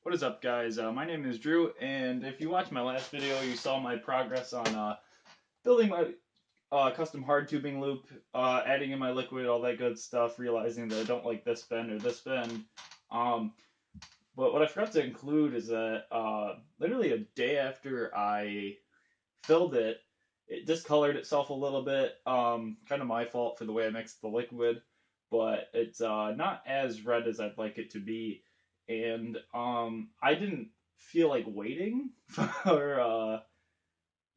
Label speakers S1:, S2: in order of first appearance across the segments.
S1: What is up, guys? My name is Drew, and if you watched my last video, you saw my progress on building my custom hard tubing loop, adding in my liquid, all that good stuff, realizing that I don't like this bend or this bend. But what I forgot to include is that literally a day after I filled it, it discolored itself a little bit. Kind of my fault for the way I mixed the liquid, but it's not as red as I'd like it to be. And I didn't feel like waiting for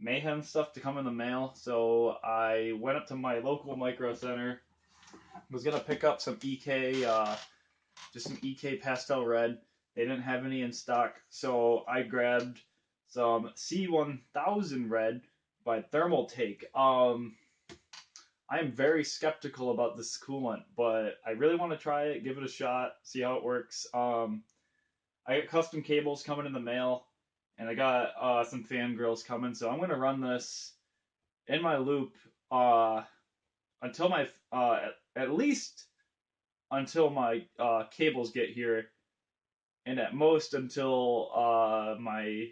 S1: Mayhem stuff to come in the mail, so I went up to my local micro center. Was gonna pick up some EK, just some EK pastel red. They didn't have any in stock, so I grabbed some C1000 red by Thermaltake. I am very skeptical about this coolant, but I really want to try it, give it a shot, see how it works. I got custom cables coming in the mail, and I got some fan grills coming, so I'm going to run this in my loop until my, at least until my cables get here, and at most until my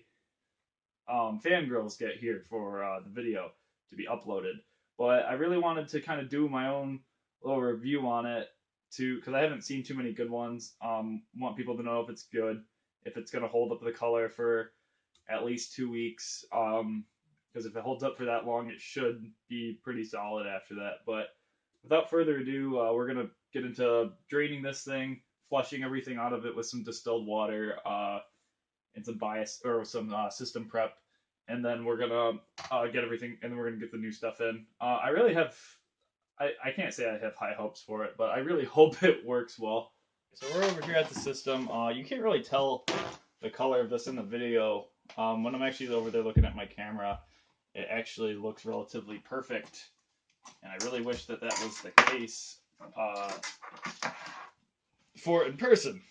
S1: fan grills get here for the video to be uploaded. But I really wanted to kind of do my own little review on it because I haven't seen too many good ones. Want people to know if it's good, if it's going to hold up the color for at least 2 weeks. Because if it holds up for that long, it should be pretty solid after that. But without further ado, we're going to get into draining this thing, flushing everything out of it with some distilled water and some bias or some system prep. And then we're gonna get everything, and then we're gonna get the new stuff in. I really have, I can't say I have high hopes for it, but I really hope it works well. So we're over here at the system. You can't really tell the color of this in the video. When I'm actually over there looking at my camera, it actually looks relatively perfect. And I really wish that that was the case for in person.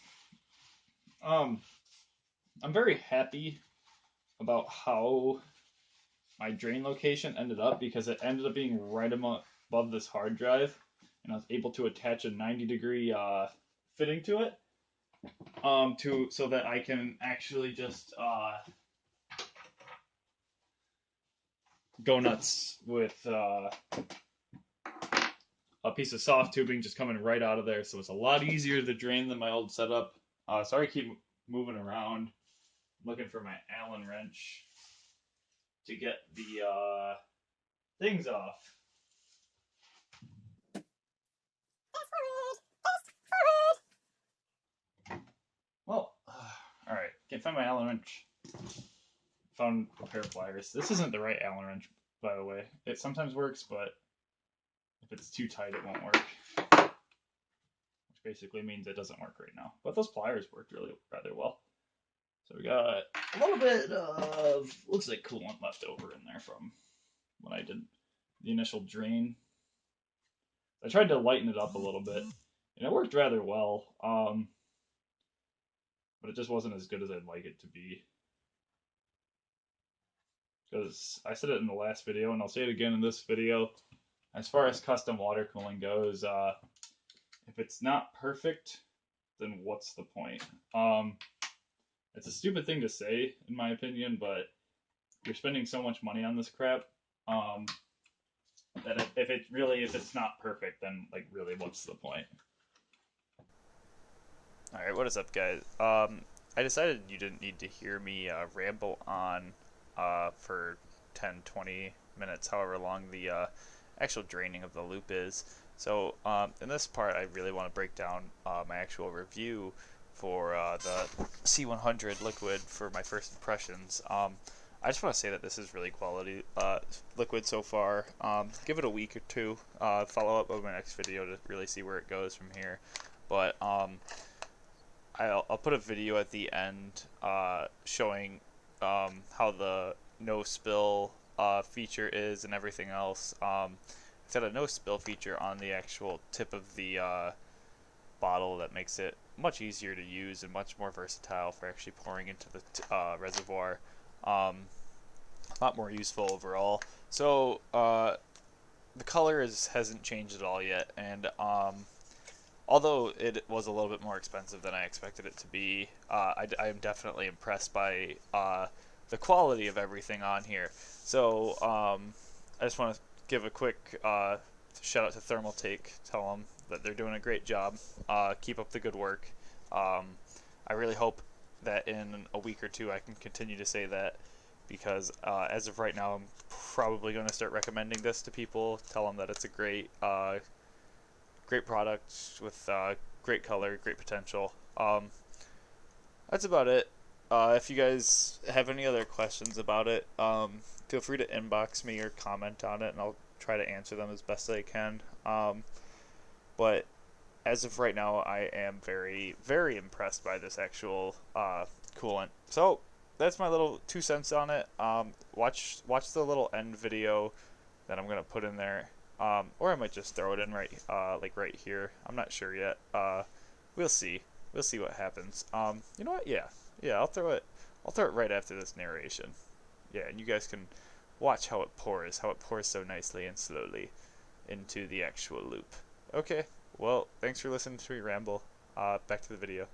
S1: I'm very happy about how my drain location ended up, because it ended up being right above this hard drive, and I was able to attach a 90-degree fitting to it, so that I can actually just go nuts with a piece of soft tubing just coming right out of there. So it's a lot easier to drain than my old setup. Sorry, I keep moving around. Looking for my Allen wrench to get the things off. Well, alright, can't find my Allen wrench. Found a pair of pliers. This isn't the right Allen wrench, by the way. It sometimes works, but if it's too tight, it won't work. Which basically means it doesn't work right now. But those pliers worked rather well. So we got a little bit of, looks like coolant left over in there from when I did the initial drain. I tried to lighten it up a little bit, and it worked rather well, but it just wasn't as good as I'd like it to be. Because I said it in the last video, and I'll say it again in this video, as far as custom water cooling goes, if it's not perfect, then what's the point? It's a stupid thing to say, in my opinion, but you're spending so much money on this crap that if it's not perfect, then like really, what's the point? All right, what is up, guys? I decided you didn't need to hear me ramble on for 10, 20 minutes, however long the actual draining of the loop is. So in this part, I really want to break down my actual review for the C100 liquid for my first impressions. I just want to say that this is really quality liquid so far. Give it a week or two, follow up on my next video to really see where it goes from here. But I'll put a video at the end showing how the no spill feature is and everything else. It's got a no spill feature on the actual tip of the bottle that makes it much easier to use and much more versatile for actually pouring into the reservoir. A lot more useful overall. So the color hasn't changed at all yet, and
S2: although it was a little bit more expensive than I expected it to be, I am definitely impressed by the quality of everything on here. So I just want to give a quick shout out to Thermaltake. Tell them that they're doing a great job. Keep up the good work. I really hope that in a week or two I can continue to say that, because as of right now I'm probably going to start recommending this to people. Tell them that it's a great product with great color, great potential. That's about it. If you guys have any other questions about it, feel free to inbox me or comment on it, and I'll try to answer them as best I can. But as of right now, I am very, very impressed by this actual coolant. So that's my little 2 cents on it. Watch the little end video that I'm gonna put in there, or I might just throw it in right right here. I'm not sure yet. We'll see. We'll see what happens. You know what? Yeah. I'll throw it right after this narration. Yeah, and you guys can watch how it pours so nicely and slowly into the actual loop. Okay. Well, thanks for listening to me ramble. Back to the video.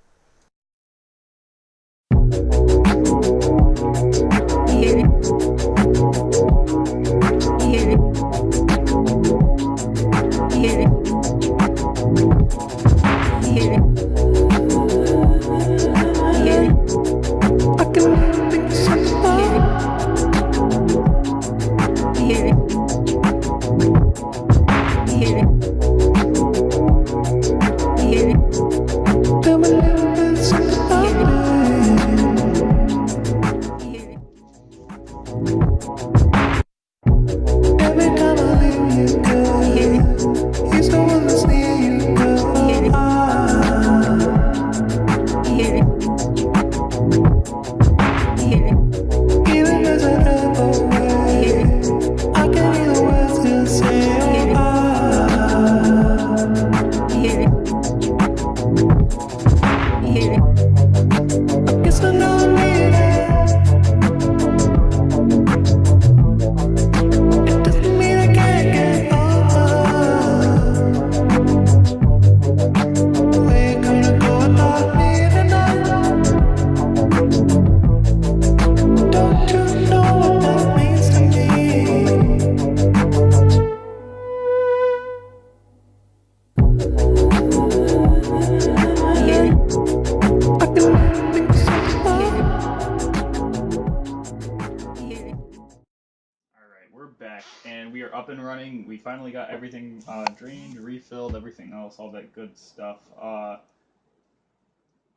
S1: Back, and we are up and running. We finally got everything drained, refilled, everything else, all that good stuff. I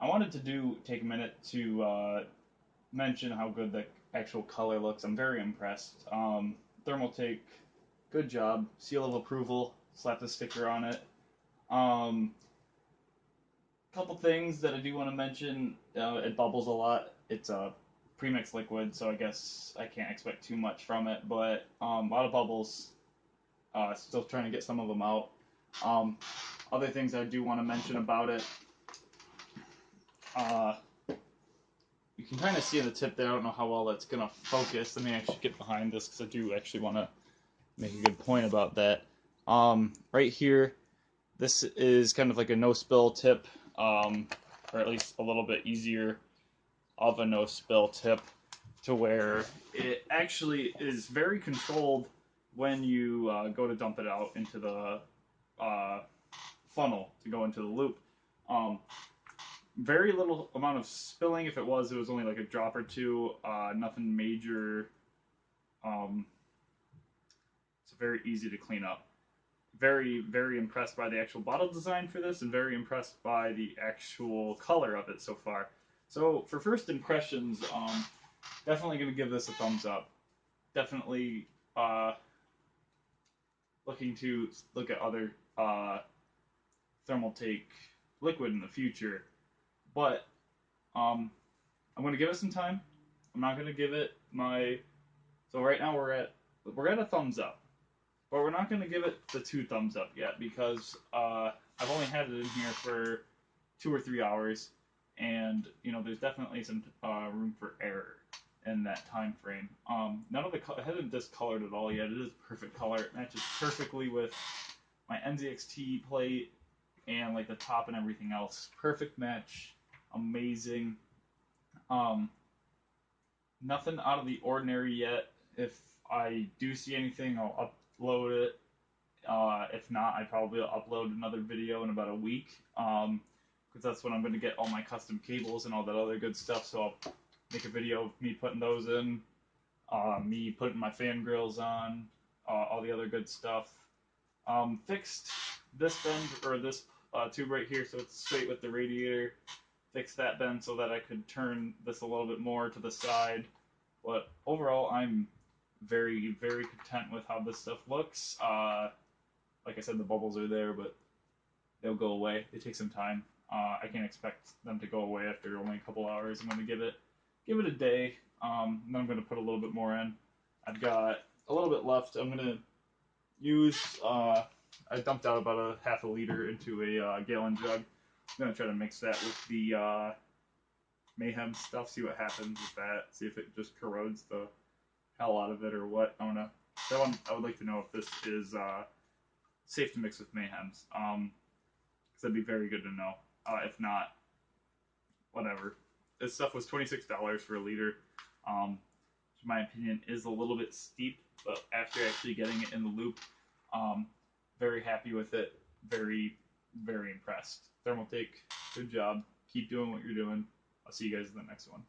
S1: wanted to take a minute to mention how good the actual color looks. I'm very impressed. Thermaltake, good job. Seal of approval. Slap the sticker on it. Couple things that I do want to mention. It bubbles a lot. It's a premixed liquid, so I guess I can't expect too much from it, but a lot of bubbles. Still trying to get some of them out. Other things I do want to mention about it. You can kind of see the tip there. I don't know how well that's going to focus. Let me actually get behind this because I do actually want to make a good point about that. Right here, this is kind of like a no-spill tip, or at least a little bit easier of a no-spill tip, to where it actually is very controlled when you go to dump it out into the funnel to go into the loop. Very little amount of spilling. If it was only like a drop or two. Nothing major. It's very easy to clean up. Very, very impressed by the actual bottle design for this, and very impressed by the actual color of it so far. So for first impressions, definitely going to give this a thumbs up. Definitely looking to look at other Thermaltake liquid in the future. But I'm going to give it some time. I'm not going to give it my... So right now we're at a thumbs up. But we're not going to give it the 2 thumbs up yet, because I've only had it in here for 2 or 3 hours, and there's definitely some room for error in that time frame. None of it hasn't discolored at all yet. It is perfect color. It matches perfectly with my NZXT plate. and like the top and everything else. Perfect match, amazing. Nothing out of the ordinary yet. If I do see anything, I'll upload it. If not, I probably will upload another video in about a week. Because that's when I'm going to get all my custom cables and all that other good stuff. So I'll make a video of me putting those in, me putting my fan grills on, all the other good stuff. Fixed this bend, or this tube right here, so it's straight with the radiator. Fixed that bend so that I could turn this a little bit more to the side. But overall, I'm very, very content with how this stuff looks. Like I said, the bubbles are there, but they'll go away. They take some time. I can't expect them to go away after only a couple hours. I'm going to give it a day. Then I'm going to put a little bit more in. I've got a little bit left. I'm going to use. I dumped out about a half a liter into a gallon jug. I'm going to try to mix that with the Mayhems stuff. See what happens with that. See if it just corrodes the hell out of it or what. I would like to know if this is safe to mix with Mayhems. Because that'd be very good to know. If not, whatever. This stuff was $26 for a liter. Which in my opinion is a little bit steep, but after actually getting it in the loop, very happy with it. Very, very impressed. Thermaltake, good job. Keep doing what you're doing. I'll see you guys in the next one.